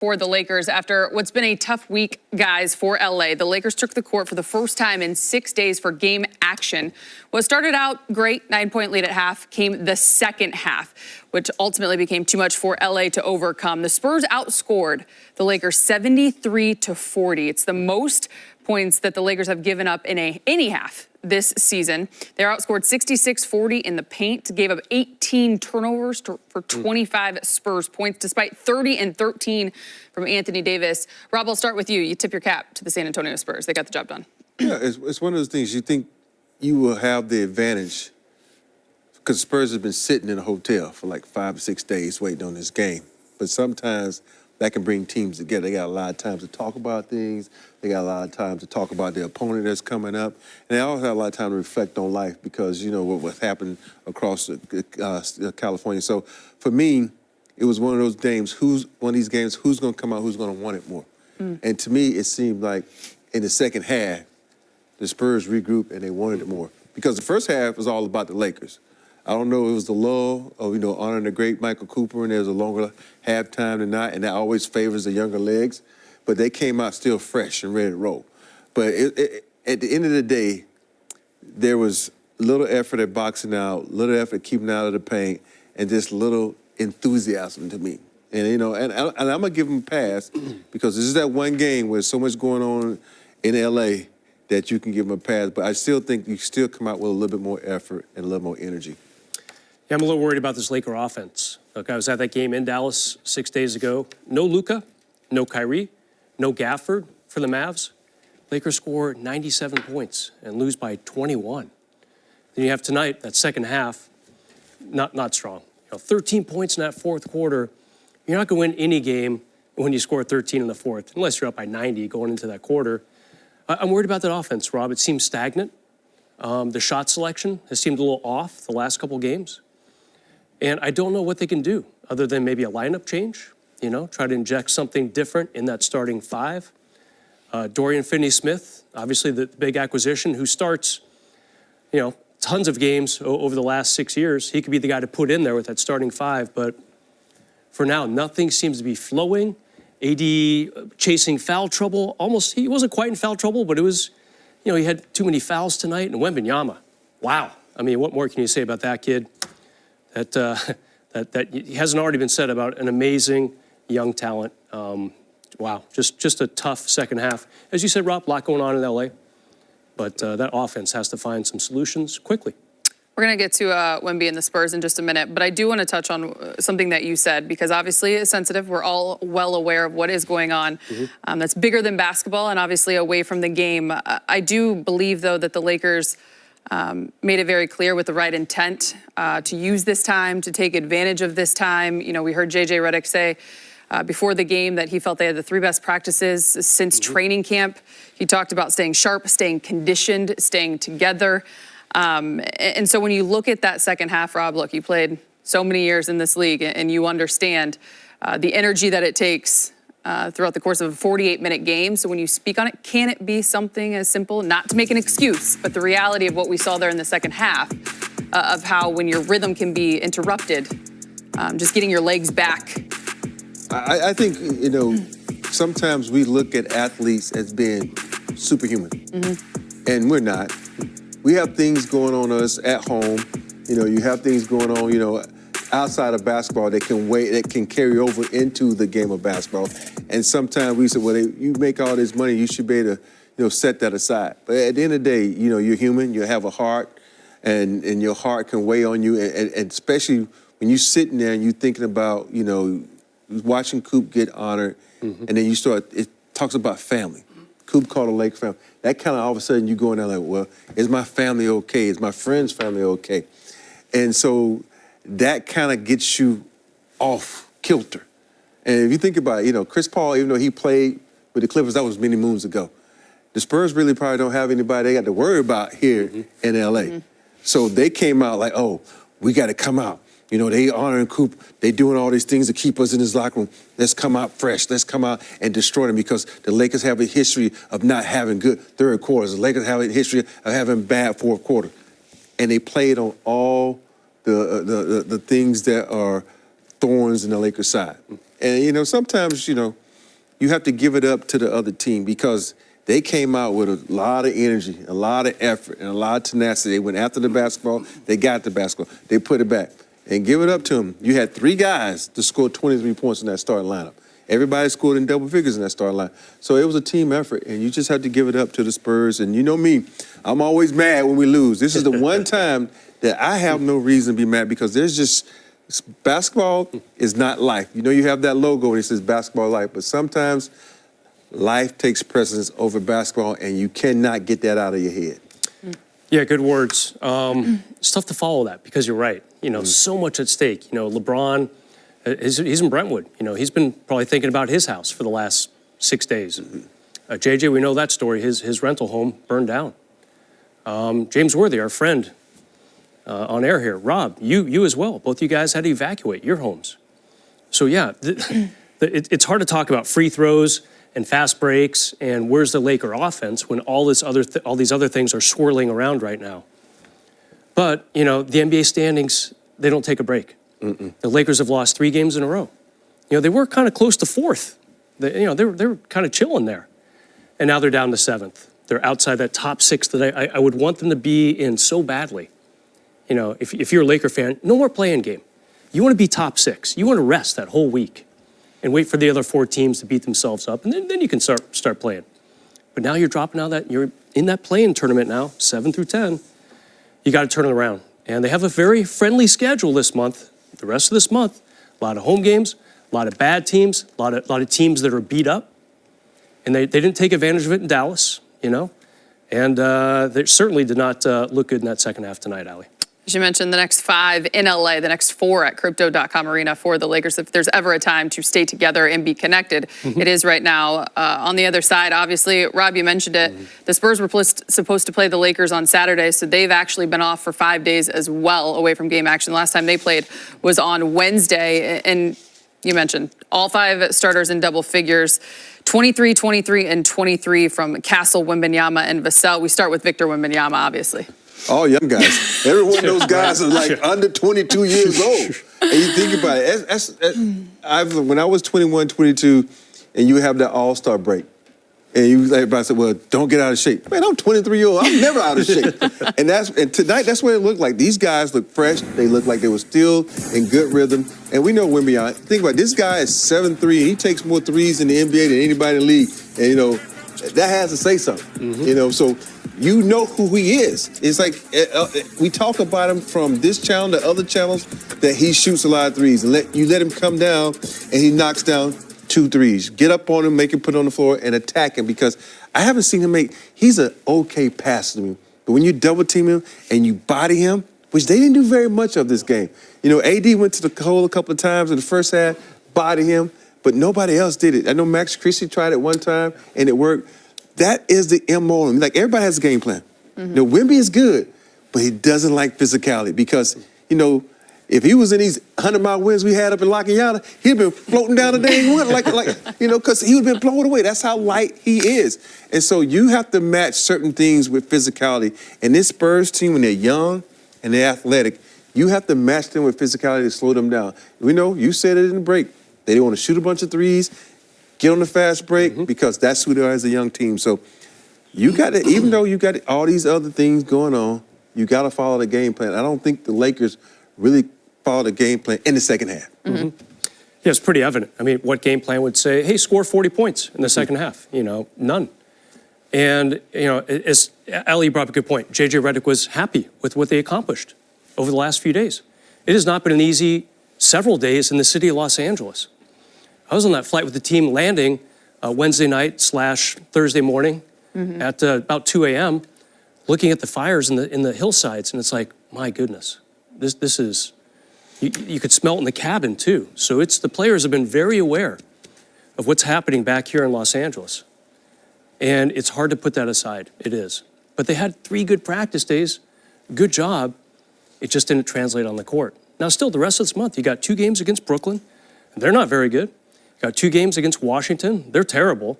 For the Lakers after what's been a tough week, guys, for LA. The Lakers took the court for the first time in 6 days for game action. What started out great, 9-point lead at half, came the second half, which ultimately became too much for LA to overcome. The Spurs outscored the Lakers 73-40. It's the most points that the Lakers have given up in any half this season. They're outscored 66-40 in the paint, gave up 18 turnovers for 25 Spurs points, despite 30 and 13 from Anthony Davis. Rob, I'll start with you. You tip your cap to the San Antonio Spurs. They got the job done. Yeah, it's one of those things you think you will have the advantage because Spurs have been sitting in a hotel for like 5 or 6 days waiting on this game. But sometimes that can bring teams together. They got a lot of time to talk about things. They got a lot of time to talk about the opponent that's coming up. And they also have a lot of time to reflect on life because, you know, what happened across California. So for me, it was one of those games, who's going to come out, who's going to want it more. And to me, it seemed like in the second half, the Spurs regrouped and they wanted it more. Because the first half was all about the Lakers. I don't know, it was the lull of, honoring the great Michael Cooper, and there was a longer halftime than not, and that always favors the younger legs. But they came out still fresh and ready to roll. But at the end of the day, there was little effort at boxing out, little effort at keeping out of the paint, and just little enthusiasm to me. And, and I'm going to give them a pass because this is that one game where there's so much going on in L.A. that you can give them a pass. But I still think you still come out with a little bit more effort and a little more energy. Yeah, I'm a little worried about this Laker offense. Look, I was at that game in Dallas 6 days ago. No Luka, no Kyrie, no Gafford for the Mavs. Lakers score 97 points and lose by 21. Then you have tonight, that second half, not strong. 13 points in that fourth quarter. You're not going to win any game when you score 13 in the fourth, unless you're up by 90 going into that quarter. I'm worried about that offense, Rob. It seems stagnant. The shot selection has seemed a little off the last couple games. And I don't know what they can do other than maybe a lineup change, try to inject something different in that starting five. Dorian Finney-Smith, obviously the big acquisition, who starts, tons of games over the last 6 years. He could be the guy to put in there with that starting five. But for now, nothing seems to be flowing. AD chasing foul trouble. Almost, he wasn't quite in foul trouble, but it was, he had too many fouls tonight. And Wembanyama, wow. I mean, what more can you say about that kid? That hasn't already been said about an amazing young talent. Wow, just a tough second half. As you said, Rob, a lot going on in LA, but that offense has to find some solutions quickly. We're going to get to Wemby and the Spurs in just a minute, but I do want to touch on something that you said, because obviously it's sensitive. We're all well aware of what is going on. That's bigger than basketball and obviously away from the game. I do believe, though, that the Lakers made it very clear with the right intent to use this time, to take advantage of this time. We heard J.J. Redick say before the game that he felt they had the 3 best practices since training camp. He talked about staying sharp, staying conditioned, staying together. And so when you look at that second half, Rob, look, you played so many years in this league and you understand the energy that it takes throughout the course of a 48-minute game. So when you speak on it, can it be something as simple, not to make an excuse, but the reality of what we saw there in the second half of how when your rhythm can be interrupted, just getting your legs back? I think, sometimes we look at athletes as being superhuman, and we're not. We have things going on us at home. You have things going on, outside of basketball that can carry over into the game of basketball. And sometimes we say, well, you make all this money, you should be able to, set that aside. But at the end of the day, you're human, you have a heart, and your heart can weigh on you. And especially when you're sitting there and you're thinking about, watching Coop get honored, and then it talks about family. Coop called a Lake family. That kind of all of a sudden you go in there like, well, is my family okay? Is my friend's family okay? And so that kind of gets you off kilter. And if you think about it, Chris Paul, even though he played with the Clippers, that was many moons ago. The Spurs really probably don't have anybody they got to worry about here in L.A. So they came out like, oh, we got to come out. They honoring Coop. They doing all these things to keep us in this locker room. Let's come out fresh. Let's come out and destroy them, because the Lakers have a history of not having good third quarters. The Lakers have a history of having bad fourth quarter. And they played on all the things that are thorns in the Lakers side. And, sometimes, you have to give it up to the other team because they came out with a lot of energy, a lot of effort, and a lot of tenacity. They went after the basketball. They got the basketball. They put it back. And give it up to them. You had 3 guys to score 23 points in that starting lineup. Everybody scored in double figures in that starting line. So it was a team effort, and you just have to give it up to the Spurs. And you know me, I'm always mad when we lose. This is the one time that I have no reason to be mad because there's just basketball is not life. You know you have that logo and it says basketball life, but sometimes life takes precedence over basketball, and you cannot get that out of your head. Yeah, good words. It's tough to follow that because you're right. So much at stake. LeBron, he's in Brentwood. He's been probably thinking about his house for the last 6 days. JJ, we know that story. His rental home burned down. James Worthy, our friend on air here. Rob, you as well. Both you guys had to evacuate your homes. So yeah, it's hard to talk about free throws and fast breaks and where's the Laker offense when all these other things are swirling around right now. But, the NBA standings, they don't take a break. The Lakers have lost 3 games in a row. They were kind of close to 4th. They were kind of chilling there. And now they're down to 7th. They're outside that top 6 that I would want them to be in so badly. If you're a Laker fan, no more play-in game. You want to be top 6. You want to rest that whole week and wait for the other 4 teams to beat themselves up, and then you can start playing. But now you're dropping out you're in that play-in tournament now, 7 through 10. You got to turn it around. And they have a very friendly schedule this month. The rest of this month, a lot of home games, a lot of bad teams, a lot of teams that are beat up. And they didn't take advantage of it in Dallas, And they certainly did not look good in that second half tonight, Allie. As you mentioned, the next 5 in LA, the next 4 at Crypto.com Arena for the Lakers. If there's ever a time to stay together and be connected, it is right now. On the other side, obviously, Rob, you mentioned it. The Spurs were supposed to play the Lakers on Saturday, so they've actually been off for 5 days as well, away from game action. The last time they played was on Wednesday. And you mentioned all 5 starters in double figures. 23, 23, and 23 from Castle, Wembanyama, and Vassell. We start with Victor Wembanyama, obviously. All young guys. Every one of those guys are like under 22 years old. And you think about it. When I was 21, 22, and you have that all-star break, and everybody said, well, don't get out of shape. Man, I'm 23 years old. I'm never out of shape. and tonight, that's what it looked like. These guys look fresh. They look like they were still in good rhythm. And we know Wembanyama. Think about it. This guy is 7'3", and he takes more threes in the NBA than anybody in the league. And, that has to say something. So you know who he is. It's like we talk about him from this channel to other channels that he shoots a lot of threes. And you let him come down, and he knocks down 2 threes. Get up on him, make him put it on the floor, and attack him because I haven't seen him he's an okay passer to me. But when you double team him and you body him, which they didn't do very much of this game. AD went to the hole a couple of times in the first half, body him, but nobody else did it. I know Max Christie tried it one time, and it worked. That is the MO. Like, everybody has a game plan. Wemby is good, but he doesn't like physicality because, if he was in these 100-mile winds we had up in La Canyada, he'd been floating down the dang water, because he would have been blown away. That's how light he is. And so you have to match certain things with physicality. And this Spurs team, when they're young and they're athletic, you have to match them with physicality to slow them down. We know, you said it in the break, they want to shoot a bunch of threes, get on the fast break, because that's who they are as a young team. So you got to, even though you got all these other things going on, you got to follow the game plan. I don't think the Lakers really follow the game plan in the second half. Yeah, it's pretty evident. I mean, what game plan would say, hey, score 40 points in the second half? None. And, as Ali brought up a good point, J.J. Redick was happy with what they accomplished over the last few days. It has not been an easy several days in the city of Los Angeles. I was on that flight with the team landing Wednesday night / Thursday morning at about 2 a.m., looking at the fires in the hillsides, and it's like, my goodness, this is, you could smell it in the cabin too. So the players have been very aware of what's happening back here in Los Angeles. And it's hard to put that aside, it is. But they had 3 good practice days, good job, it just didn't translate on the court. Now still, the rest of this month, you got 2 games against Brooklyn, they're not very good. Got 2 games against Washington. They're terrible.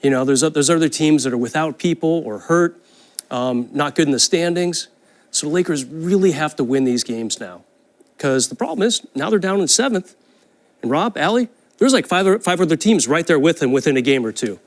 There's other teams that are without people or hurt, not good in the standings. So the Lakers really have to win these games now. Because the problem is, now they're down in 7th. And Rob, Allie, There's like five other teams right there with him within a game or two.